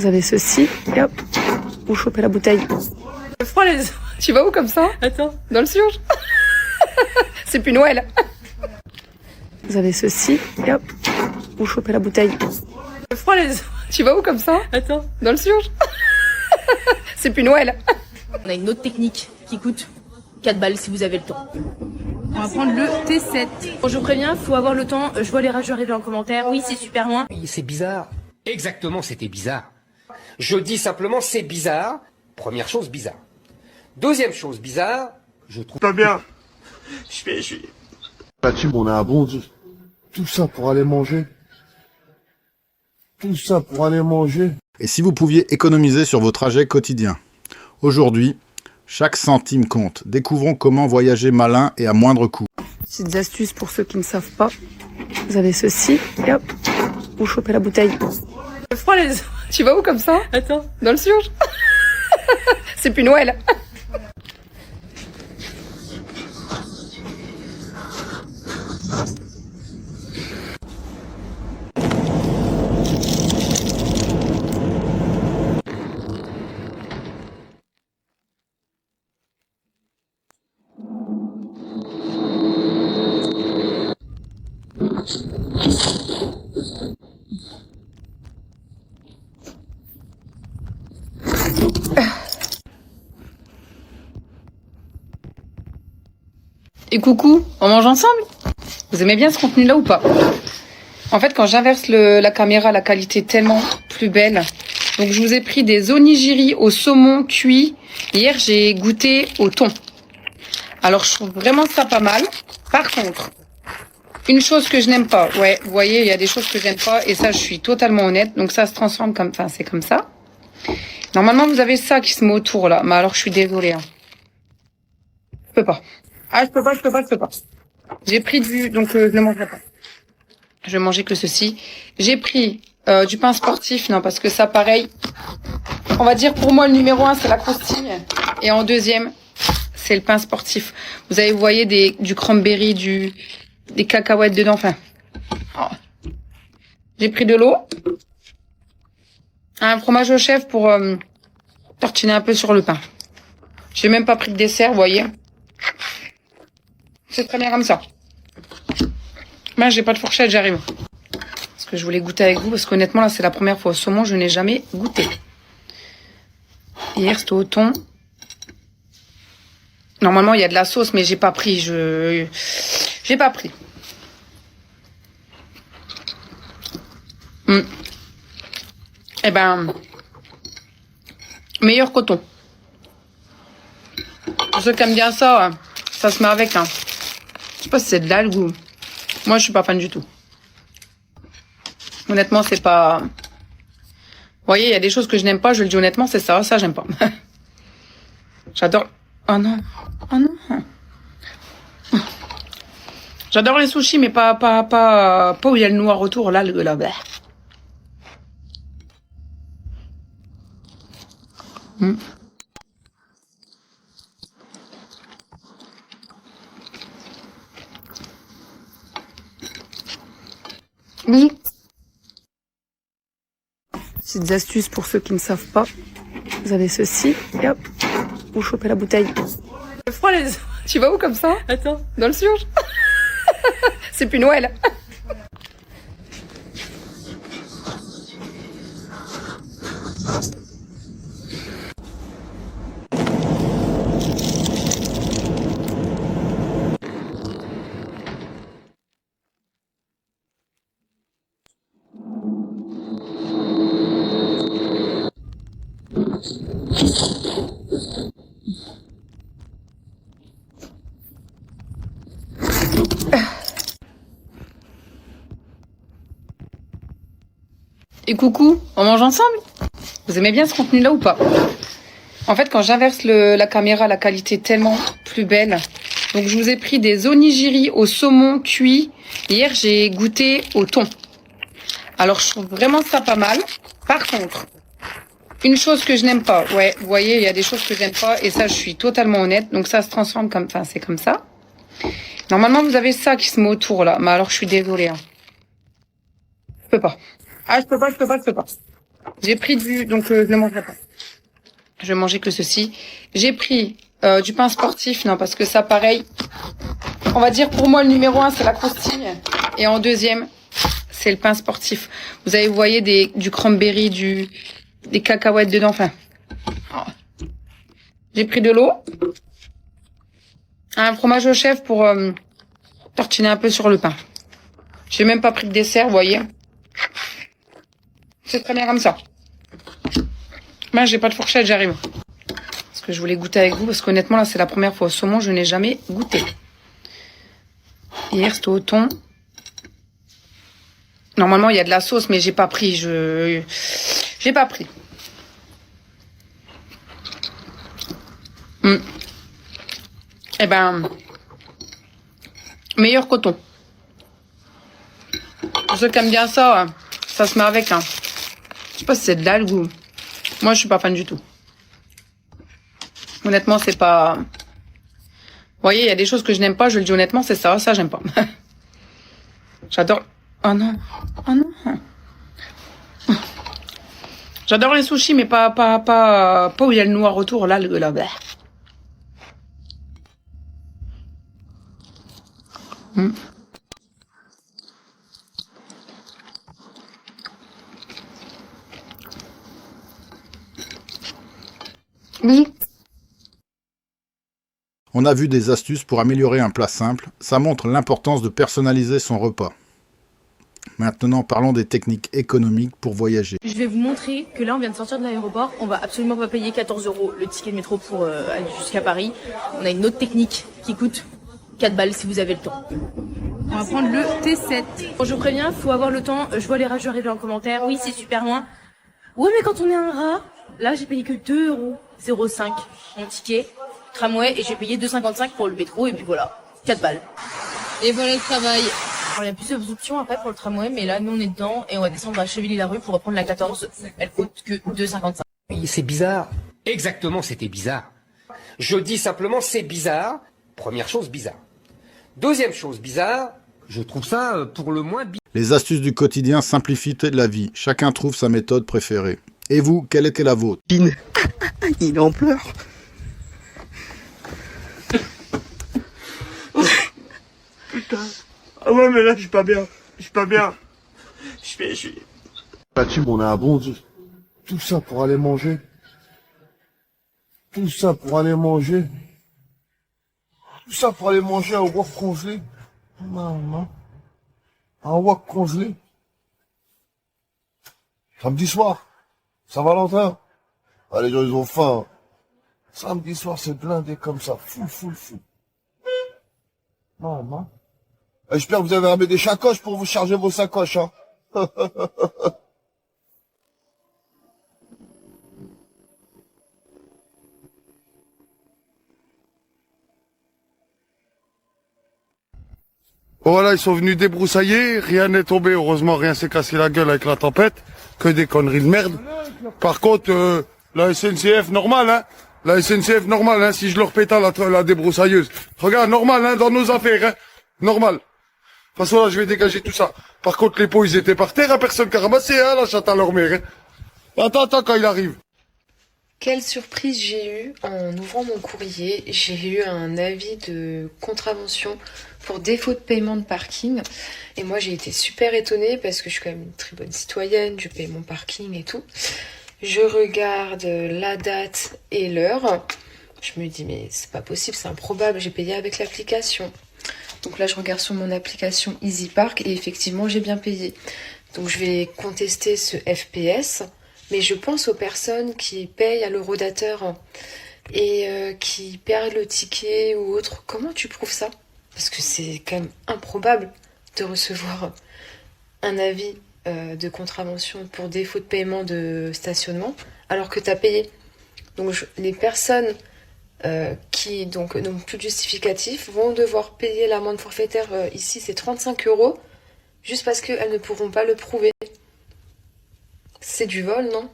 Vous avez ceci, et hop, vous chopez la bouteille. Le froid, les... Tu vas où comme ça? Attends. Dans le surge. C'est plus Noël. Vous avez ceci, et hop, vous chopez la bouteille. Le froid, les... Tu vas où comme ça? Attends. Dans le surge. C'est plus Noël. On a une autre technique qui coûte 4 balles si vous avez le temps. On va prendre le T7. Bon, je vous préviens, faut avoir le temps. Je vois les rageux arriver en commentaire. Oui, c'est super loin. C'est bizarre. Exactement, c'était bizarre. Je dis simplement c'est bizarre. Première chose, bizarre. Deuxième chose, bizarre, je trouve... Pas bien. Je suis... La tube, on a un bon... Tout ça pour aller manger. Tout ça pour aller manger. Et si vous pouviez économiser sur vos trajets quotidiens? Aujourd'hui, chaque centime compte. Découvrons comment voyager malin et à moindre coût. Petites astuces pour ceux qui ne savent pas. Vous avez ceci, et hop, vous chopez la bouteille. Le froid, les... Tu vas où comme ça? Attends. Dans le surge. C'est plus Noël. Et coucou, on mange ensemble? Vous aimez bien ce contenu-là ou pas? En fait, quand j'inverse la caméra, la qualité est tellement plus belle. Donc, je vous ai pris des onigiri au saumon cuit. Hier, j'ai goûté au thon. Alors, je trouve vraiment ça pas mal. Par contre, une chose que je n'aime pas, ouais, vous voyez, il y a des choses que j'aime pas, et ça, je suis totalement honnête. Donc, ça se transforme comme, enfin, c'est comme ça. Normalement, vous avez ça qui se met autour, là. Mais alors, je suis désolée, hein. Je peux pas. Ah, je peux pas. J'ai pris donc je ne mangerai pas. Je vais manger que ceci. J'ai pris du pain sportif, non, parce que ça, pareil, on va dire pour moi, le numéro 1, c'est la croustille. Et en deuxième, c'est le pain sportif. Vous voyez du cranberry, des cacahuètes dedans, enfin. Oh. J'ai pris de l'eau. Un fromage au chèvre pour tartiner un peu sur le pain. J'ai même pas pris de dessert, vous voyez. C'est très bien comme ça. Moi, j'ai pas de fourchette, j'arrive. Parce que je voulais goûter avec vous, parce qu'honnêtement, là, c'est la première fois au saumon, je n'ai jamais goûté. Hier, c'était au thon. Normalement, il y a de la sauce, mais j'ai pas pris. J'ai pas pris. Eh ben, meilleur coton. Pour ceux qui aiment bien ça, ça se met avec, hein. Je sais pas si c'est de l'algue ou... Moi, je suis pas fan du tout. Honnêtement, c'est pas... Vous voyez, il y a des choses que je n'aime pas, je le dis honnêtement, c'est ça. Ça, j'aime pas. J'adore... Oh non. Oh non. J'adore les sushis, mais pas où il y a le noir autour, là, là. Oui. Petites astuces pour ceux qui ne savent pas. Vous avez ceci, et hop, vous chopez la bouteille. Le froid, les... Tu vas où comme ça? Attends. Dans le surge. C'est plus Noël. Et coucou, on mange ensemble? Vous aimez bien ce contenu-là ou pas? En fait, quand j'inverse la caméra, la qualité est tellement plus belle. Donc, je vous ai pris des onigiri au saumon cuit. Hier, j'ai goûté au thon. Alors, je trouve vraiment ça pas mal. Par contre, une chose que je n'aime pas, ouais, vous voyez, il y a des choses que j'aime pas, et ça, je suis totalement honnête. Donc, ça se transforme comme, enfin, c'est comme ça. Normalement, vous avez ça qui se met autour, là. Mais alors, je suis désolée, hein. Je peux pas. Ah, je peux pas. J'ai pris donc je ne mangerai pas. Je vais manger que ceci. J'ai pris du pain sportif, non, parce que ça, pareil, on va dire pour moi, le numéro 1, c'est la croustille. Et en deuxième, c'est le pain sportif. Vous voyez du cranberry, des cacahuètes dedans, enfin. J'ai pris de l'eau. Un fromage au chèvre pour tartiner un peu sur le pain. J'ai même pas pris de dessert, vous voyez. C'est très bien comme ça. Moi, j'ai pas de fourchette, j'arrive. Parce que je voulais goûter avec vous, parce qu'honnêtement, là, c'est la première fois au saumon, je n'ai jamais goûté. Hier, c'était au thon. Normalement, il y a de la sauce, mais j'ai pas pris. J'ai pas pris. Eh ben, meilleur coton. Pour ceux qui aiment bien ça, ça se met avec. Hein. Je sais pas si c'est de l'algue ou... Moi, je suis pas fan du tout. Honnêtement, c'est pas... Vous voyez, il y a des choses que je n'aime pas, je le dis honnêtement, c'est ça. Ça, j'aime pas. J'adore... Oh non. Oh non. J'adore les sushis, mais pas où il y a le noir autour, là, là. Oui. On a vu des astuces pour améliorer un plat simple. Ça montre l'importance de personnaliser son repas. Maintenant, parlons des techniques économiques pour voyager. Je vais vous montrer que là, on vient de sortir de l'aéroport. On va absolument pas payer 14 € le ticket de métro pour aller jusqu'à Paris. On a une autre technique qui coûte 4 balles si vous avez le temps. On va prendre le T7. Bon, je vous préviens, faut avoir le temps. Je vois les rageux arriver en commentaire. Oui, c'est super loin. Ouais, mais quand on est un rat, là, j'ai payé que 2,05 € mon ticket tramway et j'ai payé 2,55 € pour le métro et puis voilà, 4 balles. Et voilà le travail. Alors, il y a plusieurs options après pour le tramway, mais là, nous, on est dedans et on va descendre à Chevilly-la-Rue pour reprendre la 14. Elle coûte que 2,55 €. Oui, c'est bizarre. Exactement, c'était bizarre. Je dis simplement, c'est bizarre. Première chose, bizarre. Deuxième chose, bizarre. Je trouve ça pour le moins bizarre. Les astuces du quotidien simplifient la vie. Chacun trouve sa méthode préférée. Et vous, quelle était la vôtre? Il en pleure. Putain. Ah ouais, mais là, je suis pas bien. Je suis pas bien. Je suis... Là-dessus, on a un bon Dieu. Tout ça pour aller manger. Tout ça pour aller manger. Tout ça pour aller manger un wok congelé. Maman. Un wok congelé. Samedi soir. Saint-Valentin. Ah, les gens, ils ont faim. Samedi soir, c'est blindé comme ça. Fou. Maman. J'espère que vous avez ramené des sacoches pour vous charger vos sacoches, hein. Voilà, ils sont venus débroussailler, rien n'est tombé, heureusement rien s'est cassé la gueule avec la tempête, que des conneries de merde. Par contre, la SNCF normale, hein, la SNCF normale, hein, si je leur pétale la débroussailleuse. Regarde, normal, hein, dans nos affaires, hein, normal. De toute façon, là, je vais dégager tout ça. Par contre, les pots, ils étaient par terre, hein, personne qui a ramassé, hein, la chatte à leur mère, hein. Attends, quand il arrive. Quelle surprise j'ai eue en ouvrant mon courrier. J'ai eu un avis de contravention pour défaut de paiement de parking. Et moi, j'ai été super étonnée parce que je suis quand même une très bonne citoyenne, je paye mon parking et tout. Je regarde la date et l'heure. Je me dis, mais c'est pas possible, c'est improbable, j'ai payé avec l'application. Donc là, je regarde sur mon application EasyPark et effectivement, j'ai bien payé. Donc je vais contester ce FPS. Mais je pense aux personnes qui payent à l'eurodateur et qui perdent le ticket ou autre. Comment tu prouves ça? Parce que c'est quand même improbable de recevoir un avis de contravention pour défaut de paiement de stationnement alors que tu as payé. Donc les personnes qui donc n'ont plus de justificatif vont devoir payer l'amende forfaitaire. Ici, c'est 35 € juste parce qu'elles ne pourront pas le prouver. C'est du vol, non?